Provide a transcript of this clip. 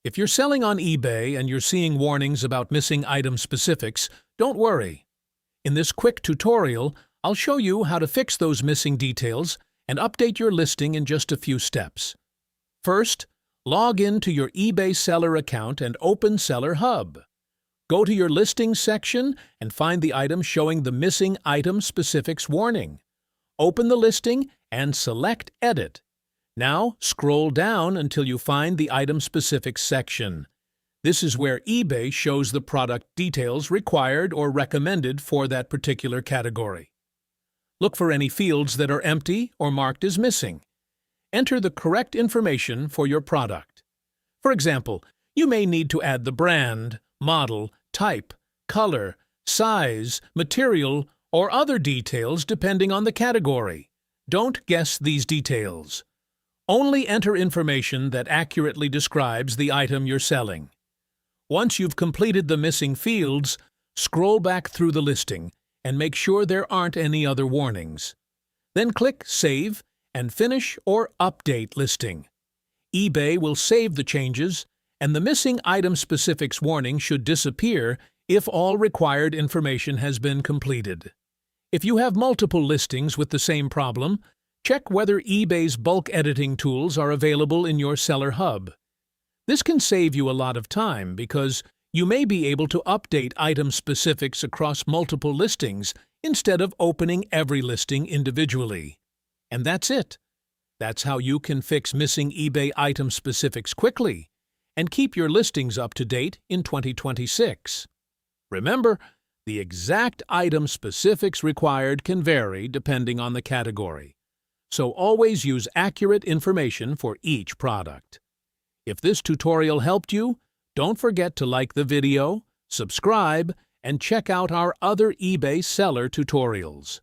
If you're selling on eBay and you're seeing warnings about missing item specifics, don't worry. In this quick tutorial, I'll show you how to fix those missing details and update your listing in just a few steps. First, log in to your eBay seller account and open Seller Hub. Go to your Listings section and find the item showing the Missing Item Specifics warning. Open the listing and select Edit. Now, scroll down until you find the Item Specifics section. This is where eBay shows the product details required or recommended for that particular category. Look for any fields that are empty or marked as missing. Enter the correct information for your product. For example, you may need to add the brand, model, type, color, size, material, or other details depending on the category. Don't guess these details. Only enter information that accurately describes the item you're selling. Once you've completed the missing fields, scroll back through the listing and make sure there aren't any other warnings. Then click Save and Finish or Update Listing. eBay will save the changes, and the Missing Item Specifics warning should disappear if all required information has been completed. If you have multiple listings with the same problem, check whether eBay's bulk editing tools are available in your Seller Hub. This can save you a lot of time because you may be able to update item specifics across multiple listings instead of opening every listing individually. And that's it. That's how you can fix missing eBay item specifics quickly and keep your listings up to date in 2026. Remember, the exact item specifics required can vary depending on the category. So always use accurate information for each product. If this tutorial helped you, don't forget to like the video, subscribe, and check out our other eBay seller tutorials.